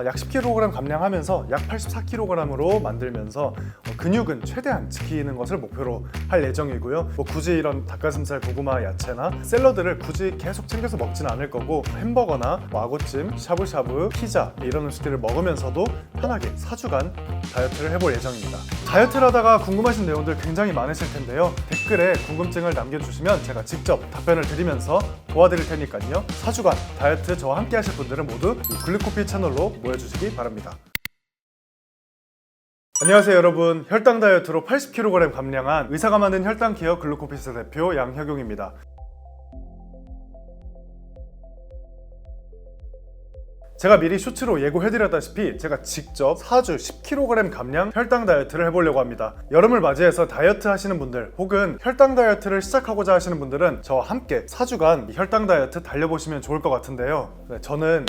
약 10kg 감량하면서 약 84kg으로 만들면서 근육은 최대한 지키는 것을 목표로 할 예정이고요. 굳이 이런 닭가슴살, 고구마, 야채나 샐러드를 굳이 계속 챙겨서 먹진 않을 거고, 햄버거나 아구찜, 샤브샤브, 피자 이런 음식들을 먹으면서도 편하게 4주간 다이어트를 해볼 예정입니다. 다이어트를 하다가 궁금하신 내용들 굉장히 많으실 텐데요. 댓글에 궁금증을 남겨주시면 제가 직접 답변을 드리면서 도와드릴 테니까요. 4주간 다이어트 저와 함께 하실 분들은 모두 이 글루코피 채널로 모여주시기 바랍니다. 안녕하세요 여러분, 혈당 다이어트로 80kg 감량한 의사가 만든 혈당 케어 글루코피스 대표 양혁용입니다. 제가 미리 쇼츠로 예고해드렸다시피 제가 직접 4주 10kg 감량 혈당 다이어트를 해보려고 합니다. 여름을 맞이해서 다이어트 하시는 분들 혹은 혈당 다이어트를 시작하고자 하시는 분들은 저와 함께 4주간 이 혈당 다이어트 달려보시면 좋을 것 같은데요. 저는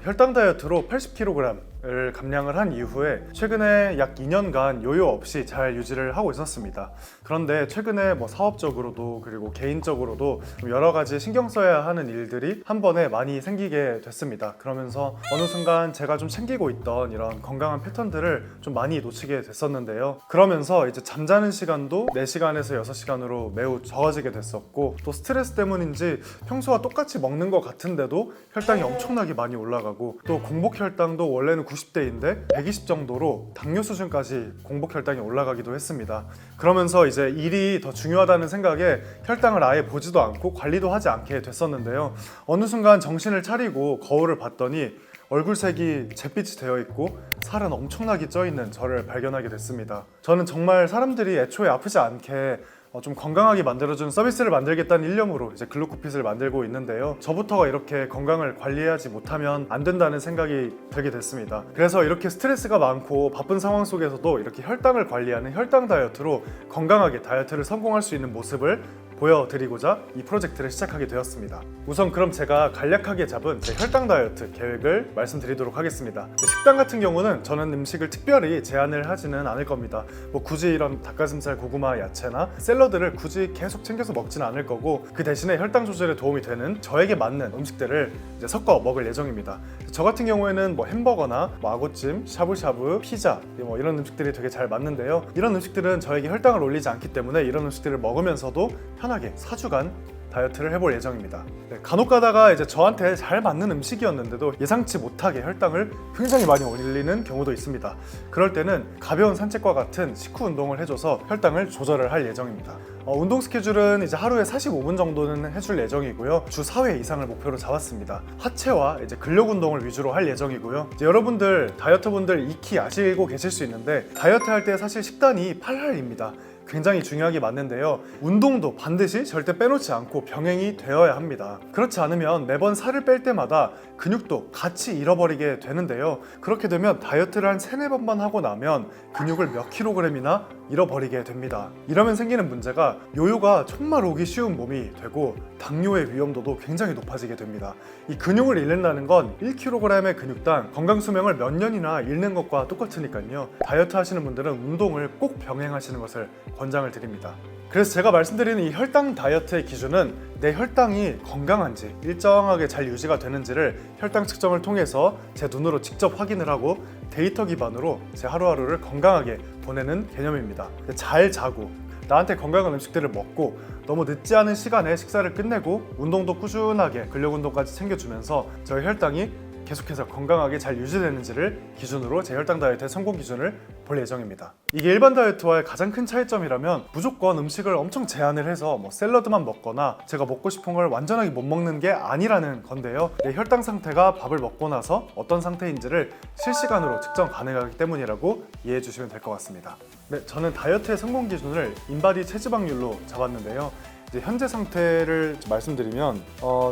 혈당 다이어트로 80kg을 감량을 한 이후에 최근에 약 2년간 요요 없이 잘 유지를 하고 있었습니다. 그런데 최근에 사업적으로도 그리고 개인적으로도 여러 가지 신경 써야 하는 일들이 한 번에 많이 생기게 됐습니다. 그러면서 어느 순간 제가 좀 챙기고 있던 이런 건강한 패턴들을 좀 많이 놓치게 됐었는데요. 그러면서 이제 잠자는 시간도 4시간에서 6시간으로 매우 적어지게 됐었고, 또 스트레스 때문인지 평소와 똑같이 먹는 것 같은데도 혈당이 엄청나게 많이 올라가고, 또 공복 혈당도 원래는 90대인데 120 정도로 당뇨 수준까지 공복 혈당이 올라가기도 했습니다. 그러면서 이제 일이 더 중요하다는 생각에 혈당을 아예 보지도 않고 관리도 하지 않게 됐었는데요. 어느 순간 정신을 차리고 거울을 봤더니 얼굴색이 잿빛이 되어 있고 살은 엄청나게 쪄 있는 저를 발견하게 됐습니다. 저는 정말 사람들이 애초에 아프지 않게 좀 건강하게 만들어주는 서비스를 만들겠다는 일념으로 이제 글루코핏을 만들고 있는데요. 저부터가 이렇게 건강을 관리하지 못하면 안 된다는 생각이 들게 됐습니다. 그래서 이렇게 스트레스가 많고 바쁜 상황 속에서도 이렇게 혈당을 관리하는 혈당 다이어트로 건강하게 다이어트를 성공할 수 있는 모습을 보여드리고자 이 프로젝트를 시작하게 되었습니다. 우선 그럼 제가 간략하게 잡은 제 혈당 다이어트 계획을 말씀드리도록 하겠습니다. 식단 같은 경우는 저는 음식을 특별히 제한을 하지는 않을 겁니다. 굳이 이런 닭가슴살, 고구마, 야채나 샐러드를 굳이 계속 챙겨서 먹지는 않을 거고, 그 대신에 혈당 조절에 도움이 되는 저에게 맞는 음식들을 이제 섞어 먹을 예정입니다. 저 같은 경우에는 햄버거나 아구찜, 샤브샤브, 피자 이런 음식들이 되게 잘 맞는데요. 이런 음식들은 저에게 혈당을 올리지 않기 때문에 이런 음식들을 먹으면서도 편하게 4주간 다이어트를 해볼 예정입니다. 간혹 가다가 이제 저한테 잘 맞는 음식이었는데도 예상치 못하게 혈당을 굉장히 많이 올리는 경우도 있습니다. 그럴 때는 가벼운 산책과 같은 식후 운동을 해줘서 혈당을 조절을 할 예정입니다. 운동 스케줄은 이제 하루에 45분 정도는 해줄 예정이고요. 주 4회 이상을 목표로 잡았습니다. 하체와 이제 근력 운동을 위주로 할 예정이고요. 이제 여러분들 다이어트 분들 익히 아시고 계실 수 있는데, 다이어트 할 때 사실 식단이 8할입니다. 굉장히 중요하게 맞는데요. 운동도 반드시 절대 빼놓지 않고 병행이 되어야 합니다. 그렇지 않으면 매번 살을 뺄 때마다 근육도 같이 잃어버리게 되는데요. 그렇게 되면 다이어트를 한 3-4번만 하고 나면 근육을 몇 킬로그램이나 잃어버리게 됩니다. 이러면 생기는 문제가 요요가 정말 오기 쉬운 몸이 되고 당뇨의 위험도도 굉장히 높아지게 됩니다. 이 근육을 잃는다는 건 1kg의 근육당 건강 수명을 몇 년이나 잃는 것과 똑같으니까요. 다이어트 하시는 분들은 운동을 꼭 병행하시는 것을 권장을 드립니다. 그래서 제가 말씀드리는 이 혈당 다이어트의 기준은 내 혈당이 건강한지 일정하게 잘 유지가 되는지를 혈당 측정을 통해서 제 눈으로 직접 확인을 하고 데이터 기반으로 제 하루하루를 건강하게 보내는 개념입니다. 잘 자고 나한테 건강한 음식들을 먹고 너무 늦지 않은 시간에 식사를 끝내고 운동도 꾸준하게 근력 운동까지 챙겨주면서 저의 혈당이 계속해서 건강하게 잘 유지되는지를 기준으로 제 혈당 다이어트의 성공 기준을 볼 예정입니다. 이게 일반 다이어트와의 가장 큰 차이점이라면 무조건 음식을 엄청 제한을 해서 샐러드만 먹거나 제가 먹고 싶은 걸 완전하게 못 먹는 게 아니라는 건데요. 내 혈당 상태가 밥을 먹고 나서 어떤 상태인지를 실시간으로 측정 가능하기 때문이라고 이해해 주시면 될 것 같습니다. 네, 저는 다이어트의 성공 기준을 인바디 체지방률로 잡았는데요. 이제 현재 상태를 말씀드리면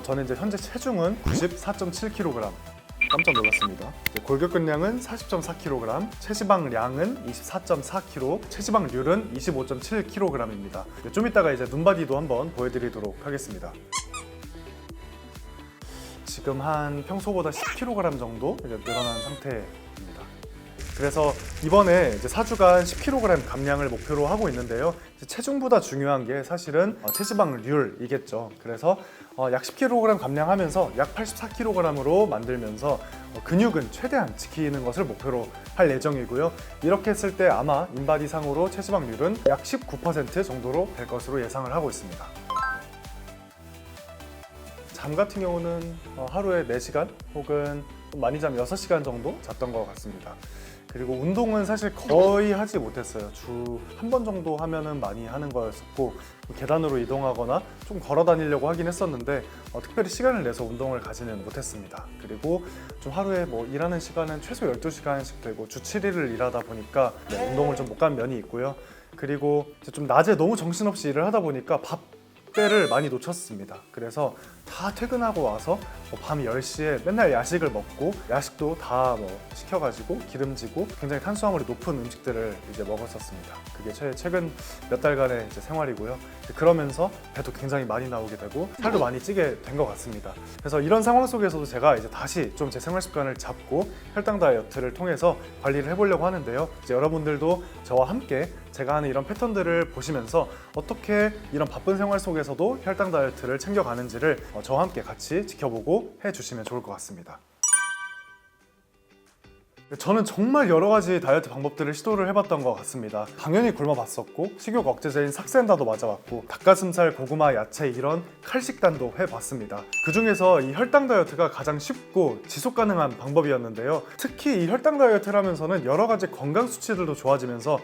저는 이제 현재 체중은 94.7kg, 깜짝 놀랐습니다. 골격근량은 40.4kg, 체지방량은 24.4kg, 체지방률은 25.7kg입니다. 좀 이따가 이제 눈바디도 한번 보여드리도록 하겠습니다. 지금 한 평소보다 10kg 정도 늘어난 상태입니다. 그래서 이번에 이제 4주간 10kg 감량을 목표로 하고 있는데요. 체중보다 중요한 게 사실은 체지방률이겠죠. 그래서 약 10kg 감량하면서 약 84kg으로 만들면서 근육은 최대한 지키는 것을 목표로 할 예정이고요. 이렇게 했을 때 아마 인바디상으로 체지방률은 약 19% 정도로 될 것으로 예상을 하고 있습니다. 잠 같은 경우는 하루에 4시간 혹은 많이 자면 6시간 정도 잤던 것 같습니다. 그리고 운동은 사실 거의 하지 못했어요. 주 한 번 정도 하면은 많이 하는 거였었고, 계단으로 이동하거나 좀 걸어 다니려고 하긴 했었는데 특별히 시간을 내서 운동을 가지는 못했습니다. 그리고 좀 하루에 일하는 시간은 최소 12시간씩 되고 주 7일을 일하다 보니까 운동을 좀 못 간 면이 있고요. 그리고 이제 좀 낮에 너무 정신없이 일을 하다 보니까 밥 때를 많이 놓쳤습니다. 그래서 다 퇴근하고 와서 밤 10시에 맨날 야식을 먹고, 야식도 다 시켜가지고 기름지고 굉장히 탄수화물이 높은 음식들을 이제 먹었었습니다. 그게 최근 몇 달간의 이제 생활이고요. 그러면서 배도 굉장히 많이 나오게 되고 살도 많이 찌게 된 것 같습니다. 그래서 이런 상황 속에서도 제가 이제 다시 좀 제 생활 습관을 잡고 혈당 다이어트를 통해서 관리를 해보려고 하는데요. 이제 여러분들도 저와 함께 제가 하는 이런 패턴들을 보시면서 어떻게 이런 바쁜 생활 속에서도 혈당 다이어트를 챙겨가는지를 저와 함께 같이 지켜보고 해주시면 좋을 것 같습니다. 저는 정말 여러 가지 다이어트 방법들을 시도를 해봤던 것 같습니다. 당연히 굶어봤었고, 식욕 억제제인 삭센다도 맞아봤고, 닭가슴살, 고구마, 야채 이런 칼식단도 해봤습니다. 그 중에서 이 혈당 다이어트가 가장 쉽고 지속 가능한 방법이었는데요. 특히 이 혈당 다이어트를 하면서는 여러 가지 건강 수치들도 좋아지면서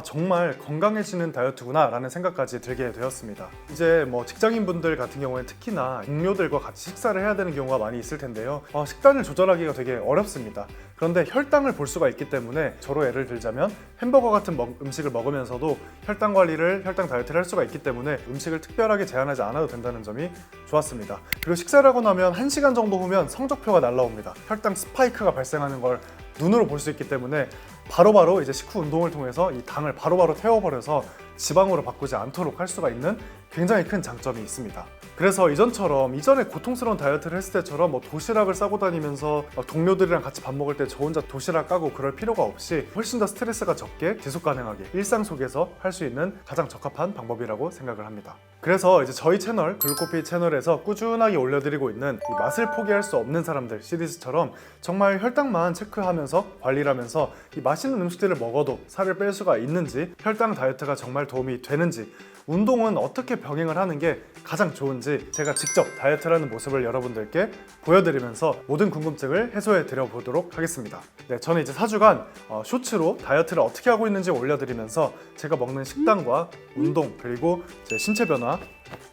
정말 건강해지는 다이어트구나 라는 생각까지 들게 되었습니다. 이제 직장인분들 같은 경우에 특히나 동료들과 같이 식사를 해야 되는 경우가 많이 있을 텐데요. 식단을 조절하기가 되게 어렵습니다. 그런데 혈당을 볼 수가 있기 때문에, 저로 예를 들자면 햄버거 같은 음식을 먹으면서도 혈당 다이어트를 할 수가 있기 때문에 음식을 특별하게 제한하지 않아도 된다는 점이 좋았습니다. 그리고 식사를 하고 나면 1시간 정도 후면 성적표가 날라옵니다. 혈당 스파이크가 발생하는 걸 눈으로 볼 수 있기 때문에 바로바로 이제 식후 운동을 통해서 이 당을 바로바로 태워버려서 지방으로 바꾸지 않도록 할 수가 있는 굉장히 큰 장점이 있습니다. 그래서 이전에 고통스러운 다이어트를 했을 때처럼 도시락을 싸고 다니면서 동료들이랑 같이 밥 먹을 때 저 혼자 도시락 까고 그럴 필요가 없이 훨씬 더 스트레스가 적게 지속 가능하게 일상 속에서 할 수 있는 가장 적합한 방법이라고 생각을 합니다. 그래서 이제 저희 채널 글루코피 채널에서 꾸준하게 올려드리고 있는 이 맛을 포기할 수 없는 사람들 시리즈처럼 정말 혈당만 체크하면서 관리를 하면서 이 맛있는 음식들을 먹어도 살을 뺄 수가 있는지, 혈당 다이어트가 정말 도움이 되는지, 운동은 어떻게 병행을 하는 게 가장 좋은지 제가 직접 다이어트를 하는 모습을 여러분들께 보여드리면서 모든 궁금증을 해소해 드려 보도록 하겠습니다. 저는 이제 4주간 쇼츠로 다이어트를 어떻게 하고 있는지 올려드리면서 제가 먹는 식단과 운동, 그리고 제 신체 변화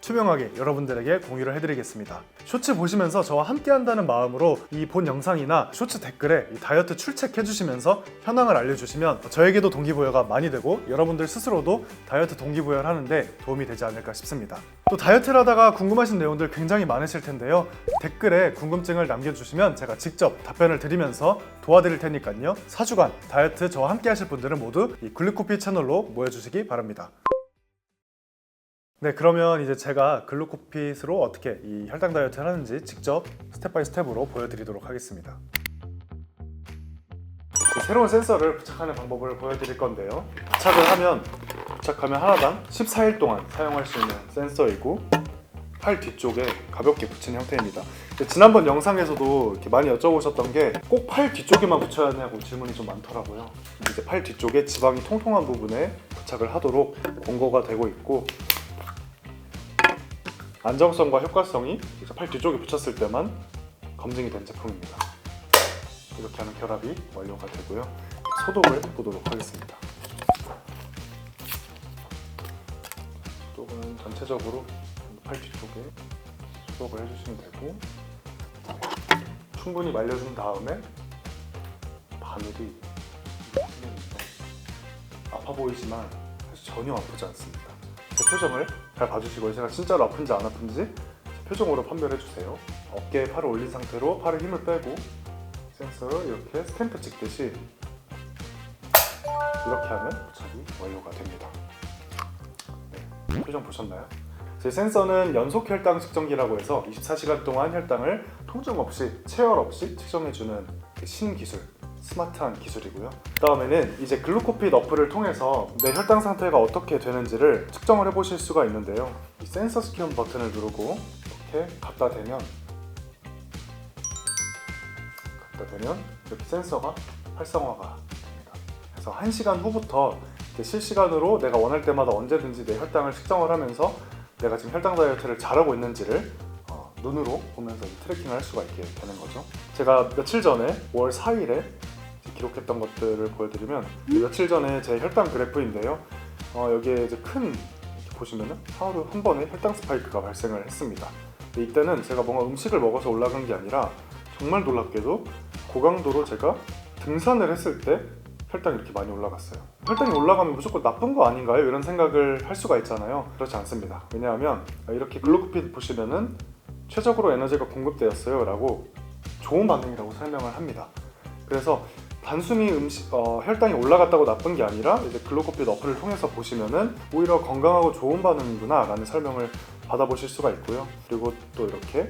투명하게 여러분들에게 공유를 해드리겠습니다. 쇼츠 보시면서 저와 함께 한다는 마음으로 이 본 영상이나 쇼츠 댓글에 이 다이어트 출첵해주시면서 현황을 알려주시면 저에게도 동기부여가 많이 되고 여러분들 스스로도 다이어트 동기부여를 하는데 도움이 되지 않을까 싶습니다. 또 다이어트를 하다가 궁금하신 내용들 굉장히 많으실 텐데요. 댓글에 궁금증을 남겨주시면 제가 직접 답변을 드리면서 도와드릴 테니까요. 4주간 다이어트 저와 함께 하실 분들은 모두 이 글루코피 채널로 모여주시기 바랍니다. 그러면 이제 제가 글루코핏으로 어떻게 이 혈당 다이어트를 하는지 직접 스텝 바이 스텝으로 보여드리도록 하겠습니다. 새로운 센서를 부착하는 방법을 보여드릴 건데요. 부착하면 하나당 14일 동안 사용할 수 있는 센서이고, 팔 뒤쪽에 가볍게 붙인 형태입니다. 지난번 영상에서도 이렇게 많이 여쭤보셨던 게 꼭 팔 뒤쪽에만 붙여야 하냐고 질문이 좀 많더라고요. 이제 팔 뒤쪽에 지방이 통통한 부분에 부착을 하도록 공고가 되고 있고, 안정성과 효과성이 팔 뒤쪽에 붙였을 때만 검증이 된 제품입니다. 이렇게 하면 결합이 완료가 되고요. 소독을 해보도록 하겠습니다. 소독은 전체적으로 팔 뒤쪽에 소독을 해주시면 되고, 충분히 말려준 다음에 바늘이 아파 보이지만 사실 전혀 아프지 않습니다. 제 표정을 잘 봐주시고요. 제가 진짜로 아픈지 안 아픈지 제 표정으로 판별해주세요. 어깨에 팔을 올린 상태로 팔에 힘을 빼고 센서를 이렇게 스탬프 찍듯이 이렇게 하면 부착이 완료가 됩니다. 표정 보셨나요? 제 센서는 연속 혈당 측정기라고 해서 24시간 동안 혈당을 통증 없이, 체열 없이 측정해주는 신기술 스마트한 기술이고요. 다음에는 이제 글루코핏 어플을 통해서 내 혈당 상태가 어떻게 되는지를 측정을 해보실 수가 있는데요. 이 센서 스캔 버튼을 누르고 이렇게 갖다 대면 이렇게 센서가 활성화가 됩니다. 그래서 1시간 후부터 이제 실시간으로 내가 원할 때마다 언제든지 내 혈당을 측정을 하면서 내가 지금 혈당 다이어트를 잘하고 있는지를 눈으로 보면서 트래킹을 할 수가 있게 되는 거죠. 제가 며칠 전에 5월 4일에 기록했던 것들을 보여드리면 며칠 전에 제 혈당 그래프인데요. 여기에 이제 큰 이렇게 보시면은 하루 한 번에 혈당 스파이크가 발생을 했습니다. 이때는 제가 뭔가 음식을 먹어서 올라간 게 아니라 정말 놀랍게도 고강도로 제가 등산을 했을 때 혈당이 이렇게 많이 올라갔어요. 혈당이 올라가면 무조건 나쁜 거 아닌가요? 이런 생각을 할 수가 있잖아요. 그렇지 않습니다. 왜냐하면 이렇게 글루코핏 보시면은 최적으로 에너지가 공급되었어요 라고 좋은 반응이라고 설명을 합니다. 그래서 단순히 혈당이 올라갔다고 나쁜 게 아니라 이제 글루코핏 어플을 통해서 보시면은 오히려 건강하고 좋은 반응이구나 라는 설명을 받아보실 수가 있고요. 그리고 또 이렇게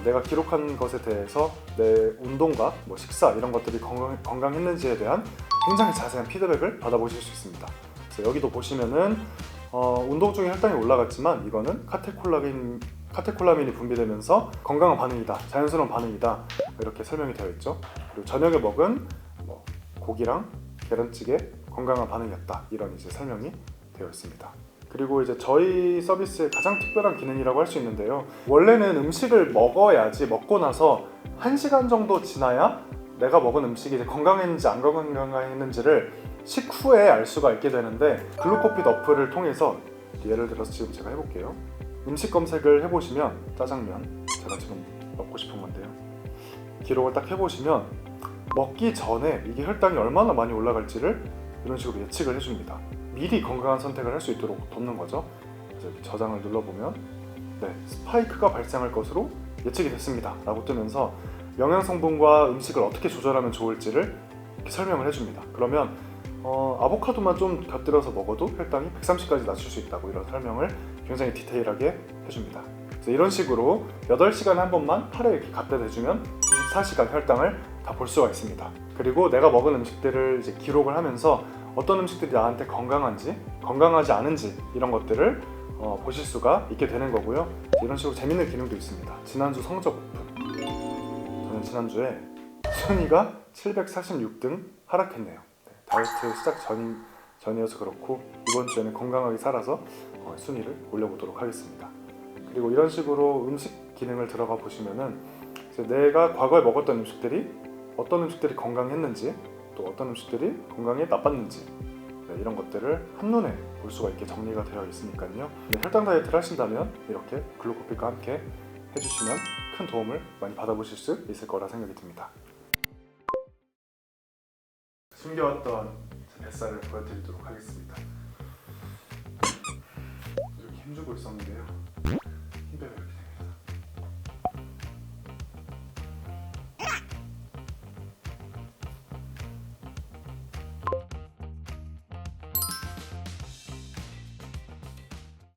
내가 기록한 것에 대해서 내 운동과 식사 이런 것들이 건강했는지에 대한 굉장히 자세한 피드백을 받아보실 수 있습니다. 그래서 여기도 보시면은 운동 중에 혈당이 올라갔지만 이거는 카테콜라민이 분비되면서 건강한 반응이다, 자연스러운 반응이다 이렇게 설명이 되어 있죠. 그리고 저녁에 먹은 고기랑 계란찌개 건강한 반응이었다 이런 이제 설명이 되어 있습니다. 그리고 이제 저희 서비스의 가장 특별한 기능이라고 할 수 있는데요. 원래는 음식을 먹어야지 먹고 나서 1시간 정도 지나야 내가 먹은 음식이 이제 건강했는지 안 건강했는지를 식후에 알 수가 있게 되는데 글루코핏 어플을 통해서 예를 들어서 지금 제가 해볼게요. 음식 검색을 해보시면 짜장면 제가 지금 먹고 싶은 건데요. 기록을 딱 해보시면 먹기 전에 이게 혈당이 얼마나 많이 올라갈지를 이런 식으로 예측을 해줍니다. 미리 건강한 선택을 할 수 있도록 돕는 거죠. 그래서 이렇게 저장을 눌러보면 스파이크가 발생할 것으로 예측이 됐습니다 라고 뜨면서 영양성분과 음식을 어떻게 조절하면 좋을지를 이렇게 설명을 해줍니다. 그러면 아보카도만 좀 곁들여서 먹어도 혈당이 130까지 낮출 수 있다고 이런 설명을 굉장히 디테일하게 해줍니다. 그래서 이런 식으로 8시간에 한 번만 팔에 이렇게 갖다 대주면 24시간 혈당을 다 볼 수가 있습니다. 그리고 내가 먹은 음식들을 이제 기록을 하면서 어떤 음식들이 나한테 건강한지, 건강하지 않은지 이런 것들을 보실 수가 있게 되는 거고요. 이런 식으로 재밌는 기능도 있습니다. 지난주 성적 오픈. 저는 지난주에 순위가 746등 하락했네요. 다이어트 시작 전이어서 그렇고 이번 주에는 건강하게 살아서 순위를 올려보도록 하겠습니다. 그리고 이런 식으로 음식 기능을 들어가 보시면은 내가 과거에 먹었던 음식들이 어떤 음식들이 건강했는지 또 어떤 음식들이 건강에 나빴는지 이런 것들을 한눈에 볼 수가 있게 정리가 되어 있으니까요. 혈당 다이어트를 하신다면 이렇게 글루코핏과 함께 해주시면 큰 도움을 많이 받아보실 수 있을 거라 생각이 듭니다. 숨겨왔던 제 뱃살을 보여드리도록 하겠습니다. 이렇게 힘주고 있었는데요. 힘빼면 이렇게